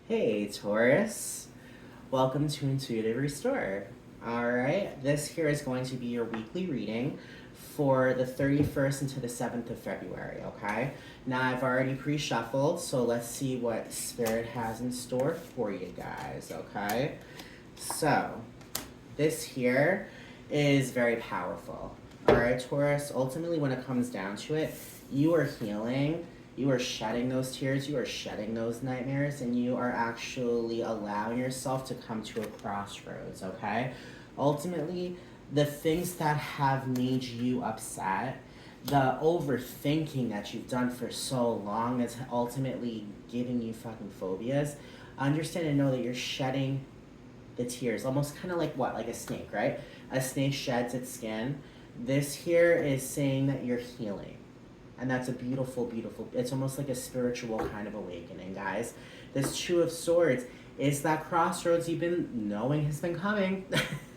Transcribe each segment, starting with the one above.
Hey Taurus, welcome to Intuitive Restore. Alright, this here is going to be your weekly reading for the 31st into the 7th of February, okay? Now I've already pre-shuffled, so let's see what Spirit has in store for you guys, okay? So, this here is very powerful. Alright, Taurus, ultimately when it comes down to it, you are healing. You are shedding those tears, you are shedding those nightmares, and you are actually allowing yourself to come to a crossroads, okay? Ultimately, the things that have made you upset, the overthinking that you've done for so long is ultimately giving you fucking phobias. Understand and know that you're shedding the tears, almost kind of like what? Like a snake, right? A snake sheds its skin. This here is saying that you're healing. And that's a beautiful, beautiful, it's almost like a spiritual kind of awakening, guys. This Two of Swords is that crossroads you've been knowing has been coming,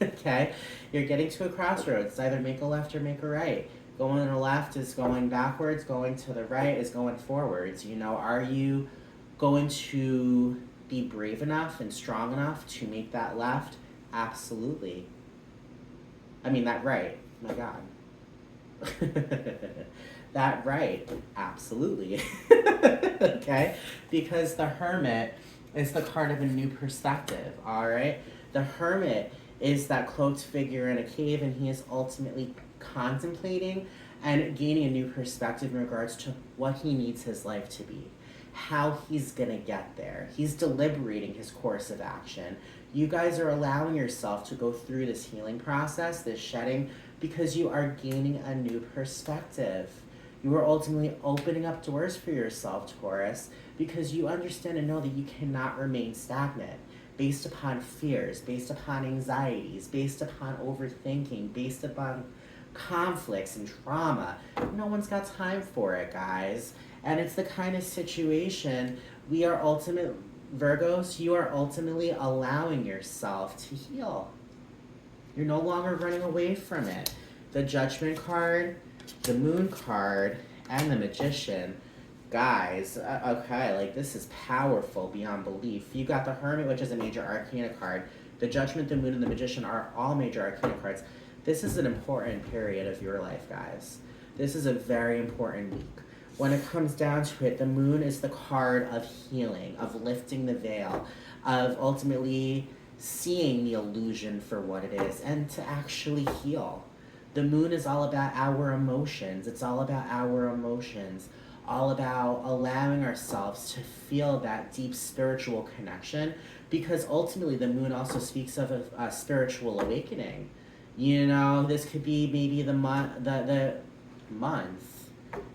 okay? You're getting to a crossroads. It's either make a left or make a right. Going to the left is going backwards. Going to the right is going forwards. You know, are you going to be brave enough and strong enough to make that left? Absolutely. I mean, that right. My God. That right, absolutely. Okay? Because the Hermit is the card of a new perspective, alright? The Hermit is that cloaked figure in a cave, and he is ultimately contemplating and gaining a new perspective in regards to what he needs his life to be, how he's gonna get there. He's deliberating his course of action. You guys are allowing yourself to go through this healing process, this shedding, because you are gaining a new perspective. You are ultimately opening up doors for yourself, Taurus, because you understand and know that you cannot remain stagnant based upon fears, based upon anxieties, based upon overthinking, based upon conflicts and trauma. No one's got time for it, guys. And it's the kind of situation we are Virgos, you are ultimately allowing yourself to heal. You're no longer running away from it. The Judgment card, the Moon card, and the Magician. Guys, okay, like this is powerful beyond belief. You got the Hermit, which is a major arcana card. The Judgment, the Moon, and the Magician are all major arcana cards. This is an important period of your life, guys. This is a very important week. When it comes down to it, the Moon is the card of healing, of lifting the veil, of ultimately seeing the illusion for what it is, and to actually heal. The Moon is all about our emotions. It's all about our emotions, all about allowing ourselves to feel that deep spiritual connection, because ultimately the Moon also speaks of a spiritual awakening. You know, this could be maybe the month,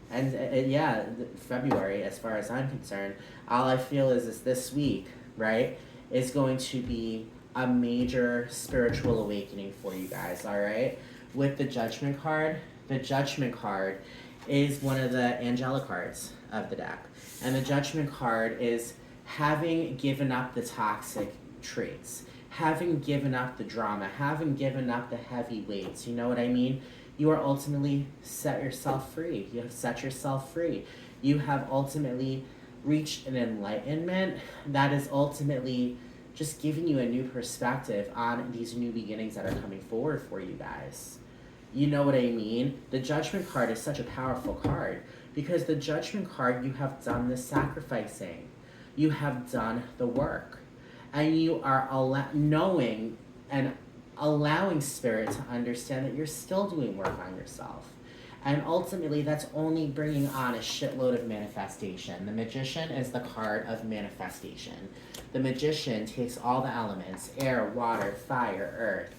and yeah, February, as far as I'm concerned. All I feel is this week, right, is going to be a major spiritual awakening for you guys, all right? With the Judgment card is one of the angelic cards of the deck. And the Judgment card is having given up the toxic traits, having given up the drama, having given up the heavy weights. You know what I mean? You are ultimately set yourself free. You have set yourself free. You have ultimately reached an enlightenment that is ultimately just giving you a new perspective on these new beginnings that are coming forward for you guys. You know what I mean? The Judgment card is such a powerful card because the Judgment card, you have done the sacrificing. You have done the work. And you are knowing and allowing Spirit to understand that you're still doing work on yourself. And ultimately, that's only bringing on a shitload of manifestation. The Magician is the card of manifestation. The Magician takes all the elements, air, water, fire, earth,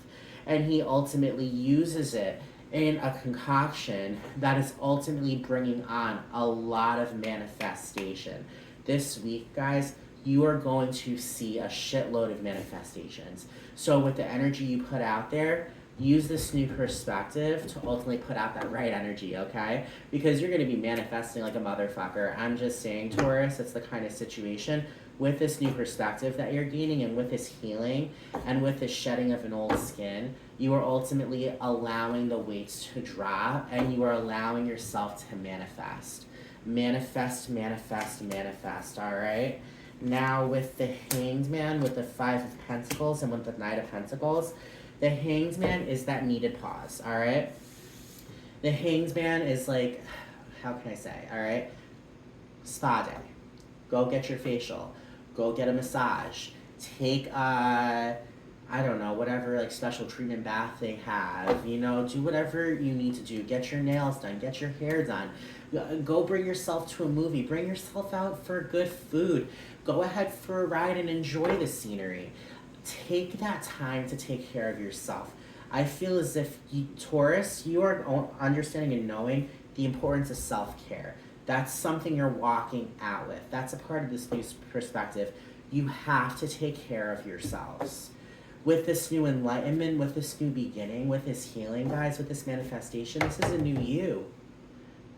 and he ultimately uses it in a concoction that is ultimately bringing on a lot of manifestation. This week, guys, you are going to see a shitload of manifestations. So with the energy you put out there, use this new perspective to ultimately put out that right energy, okay? Because you're going to be manifesting like a motherfucker. I'm just saying, Taurus, it's the kind of situation with this new perspective that you're gaining, and with this healing and with this shedding of an old skin, you are ultimately allowing the weights to drop, and you are allowing yourself to manifest. Manifest, manifest, manifest, all right? Now with the Hanged Man, with the Five of Pentacles, and with the Knight of Pentacles, the Hanged Man is that needed pause, all right? The Hanged Man is like, how can I say, all right? Spa day. Go get your facial. Go get a massage. Take I don't know, whatever like special treatment bath they have. You know, do whatever you need to do. Get your nails done. Get your hair done. Go bring yourself to a movie. Bring yourself out for good food. Go ahead for a ride and enjoy the scenery. Take that time to take care of yourself. I feel as if you, Taurus, you are understanding and knowing the importance of self-care. That's something you're walking out with. That's a part of this new perspective. You have to take care of yourselves. With this new enlightenment, with this new beginning, with this healing, guys, with this manifestation, this is a new you,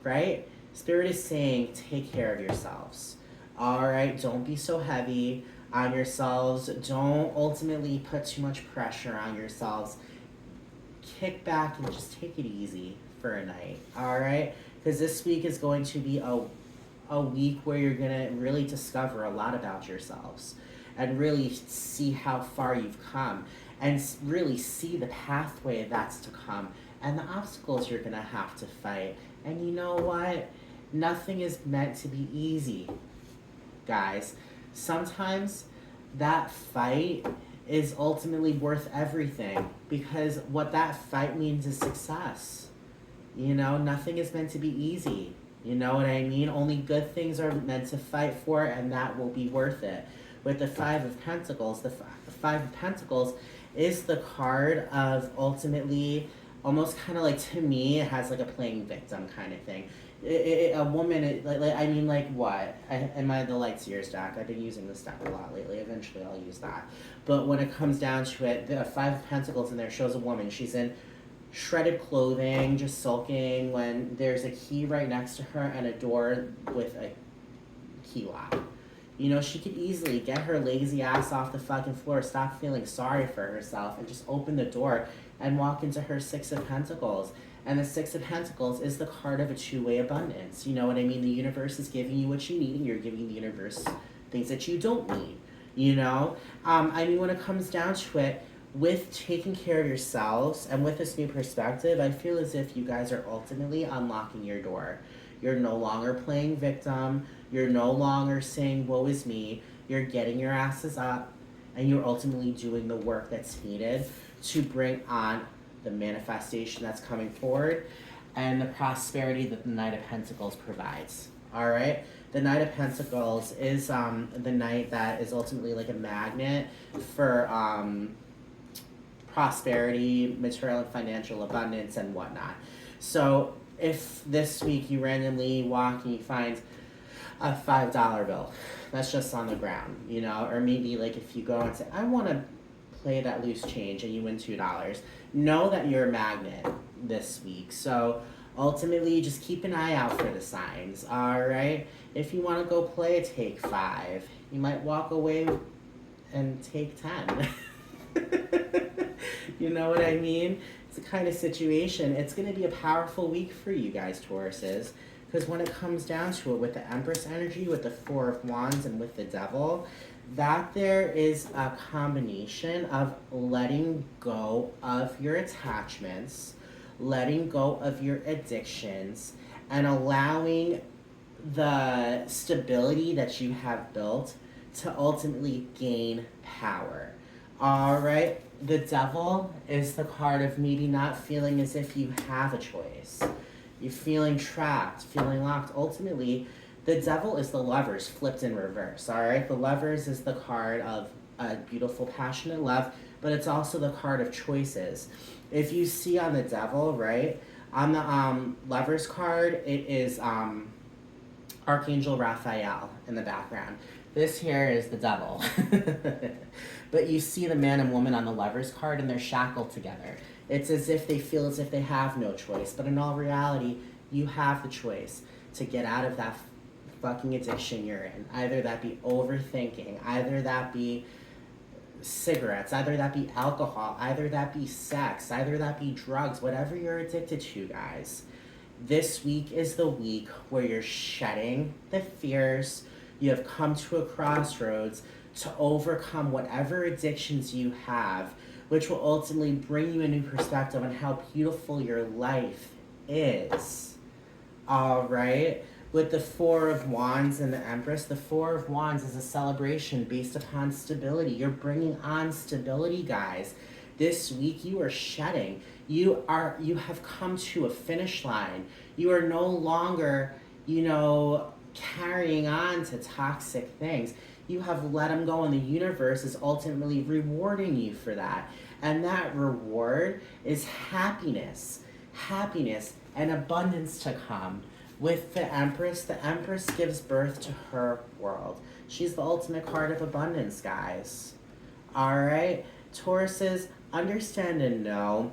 right? Spirit is saying, take care of yourselves. All right, don't be so heavy on yourselves. Don't ultimately put too much pressure on yourselves. Kick back and just take it easy for a night, all right? Because this week is going to be a week where you're going to really discover a lot about yourselves and really see how far you've come and really see the pathway that's to come and the obstacles you're going to have to fight. And you know what? Nothing is meant to be easy, guys. Sometimes that fight is ultimately worth everything because what that fight means is success. You know, nothing is meant to be easy. You know what I mean? Only good things are meant to fight for, and that will be worth it. With the Five of Pentacles, the Five of Pentacles is the card of ultimately, almost kind of like, to me, it has like a playing victim kind of thing. A woman, I mean, like what? Am I the light seers deck? I've been using this deck a lot lately. Eventually I'll use that. But when it comes down to it, the Five of Pentacles in there shows a woman. She's in shredded clothing, just sulking, when there's a key right next to her and a door with a key lock. You know, she could easily get her lazy ass off the fucking floor, stop feeling sorry for herself, and just open the door and walk into her Six of Pentacles. And the Six of Pentacles is the card of a two-way abundance. You know what I mean? The universe is giving you what you need, and you're giving the universe things that you don't need. You know? I mean, when it comes down to it, with taking care of yourselves and with this new perspective, I feel as if you guys are ultimately unlocking your door. You're no longer playing victim. You're no longer saying, woe is me. You're getting your asses up, and you're ultimately doing the work that's needed to bring on the manifestation that's coming forward and the prosperity that the Knight of Pentacles provides. All right? The Knight of Pentacles is the knight that is ultimately like a magnet for prosperity, material and financial abundance, and whatnot. So if this week you randomly walk and you find a $5 bill that's just on the ground, you know, or maybe like if you go and say, I want to play that loose change, and you win $2, know that you're a magnet this week. So ultimately, just keep an eye out for the signs, all right? If you want to go play, take 5. You might walk away and take 10. You know what I mean? It's a kind of situation. It's going to be a powerful week for you guys, Tauruses, because when it comes down to it, with the Empress energy, with the Four of Wands, and with the Devil, that there is a combination of letting go of your attachments, letting go of your addictions, and allowing the stability that you have built to ultimately gain power. All right? The Devil is the card of maybe not feeling as if you have a choice. You're feeling trapped, feeling locked. Ultimately, the Devil is the Lovers flipped in reverse, all right? The Lovers is the card of a beautiful, passionate love, but it's also the card of choices. If you see on the Devil, right, on the Lovers card, it is Archangel Raphael in the background. This here is the Devil. But you see the man and woman on the Lovers card, and they're shackled together. It's as if they feel as if they have no choice, but in all reality, you have the choice to get out of that fucking addiction you're in. Either that be overthinking, either that be cigarettes, either that be alcohol, either that be sex, either that be drugs, whatever you're addicted to, guys. This week is the week where you're shedding the fears, You have come to a crossroads to overcome whatever addictions you have, which will ultimately bring you a new perspective on how beautiful your life is. All right? With the Four of Wands and the Empress, the Four of Wands is a celebration based upon stability. You're bringing on stability, guys. This week you are shedding. You have come to a finish line. You are no longer, carrying on to toxic things. You have let them go, and the universe is ultimately rewarding you for that. And that reward is happiness and abundance to come. With the Empress gives birth to her world. She's the ultimate card of abundance, guys. All right? Tauruses, understand and know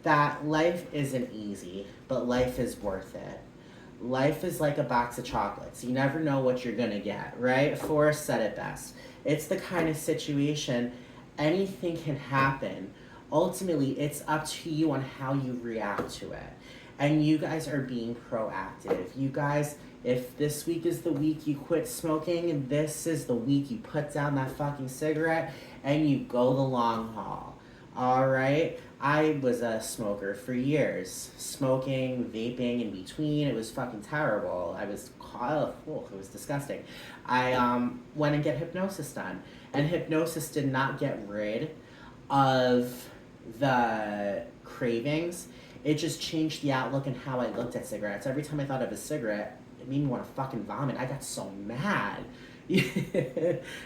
that life isn't easy, but life is worth it. Life is like a box of chocolates. You never know what you're going to get, right? Forrest said it best. It's the kind of situation, anything can happen. Ultimately, it's up to you on how you react to it. And you guys are being proactive. You guys, if this week is the week you quit smoking, and this is the week you put down that fucking cigarette and you go the long haul. All right? I was a smoker for years. Smoking, vaping in between. It was fucking terrible. It was disgusting. I went and get hypnosis done. And hypnosis did not get rid of the cravings. It just changed the outlook and how I looked at cigarettes. Every time I thought of a cigarette, it made me want to fucking vomit. I got so mad.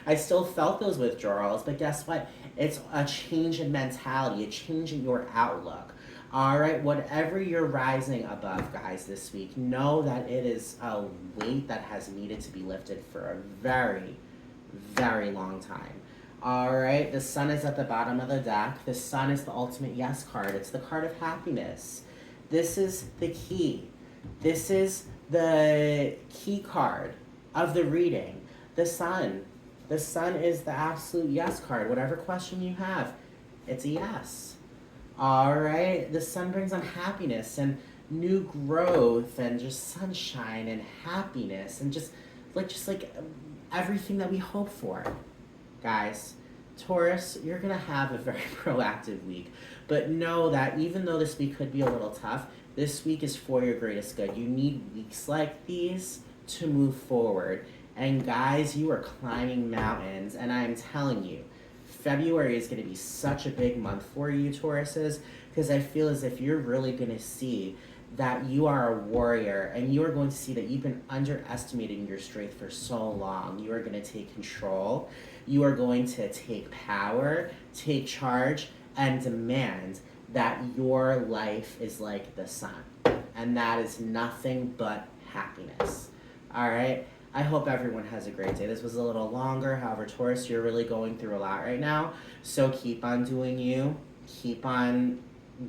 I still felt those withdrawals, but guess what? It's a change in mentality, a change in your outlook. All right, whatever you're rising above, guys, this week, know that it is a weight that has needed to be lifted for a very, very long time. All right, the Sun is at the bottom of the deck. The Sun is the ultimate yes card. It's the card of happiness. This is the key. This is the key card of the reading. The Sun. The Sun is the absolute yes card. Whatever question you have, it's a yes. All right, the Sun brings on happiness and new growth and just sunshine and happiness and just like everything that we hope for. Guys, Taurus, you're going to have a very proactive week. But know that even though this week could be a little tough, this week is for your greatest good. You need weeks like these to move forward. And guys, you are climbing mountains. And I'm telling you, February is going to be such a big month for you, Tauruses, because I feel as if you're really going to see that you are a warrior, and you are going to see that you've been underestimating your strength for so long. You are going to take control. You are going to take power, take charge, and demand that your life is like the sun. And that is nothing but happiness. All right? I hope everyone has a great day. This was a little longer. However, Taurus, you're really going through a lot right now. So keep on doing you. Keep on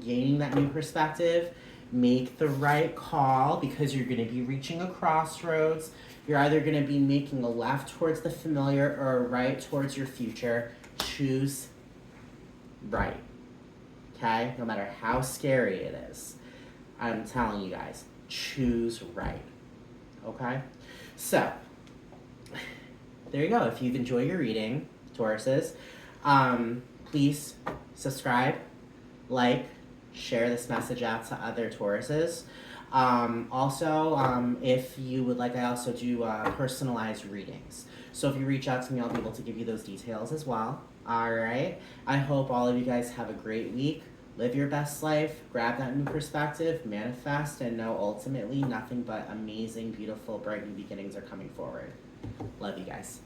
gaining that new perspective. Make the right call, because you're going to be reaching a crossroads. You're either going to be making a left towards the familiar or a right towards your future. Choose right. Okay? No matter how scary it is. I'm telling you guys, choose right. Okay? So, there you go. If you've enjoyed your reading, Tauruses, please subscribe, like, share this message out to other Tauruses. Also, if you would like, I also do personalized readings. So if you reach out to me, I'll be able to give you those details as well. All right. I hope all of you guys have a great week. Live your best life. Grab that new perspective. Manifest, and know ultimately nothing but amazing, beautiful, bright new beginnings are coming forward. Love you guys.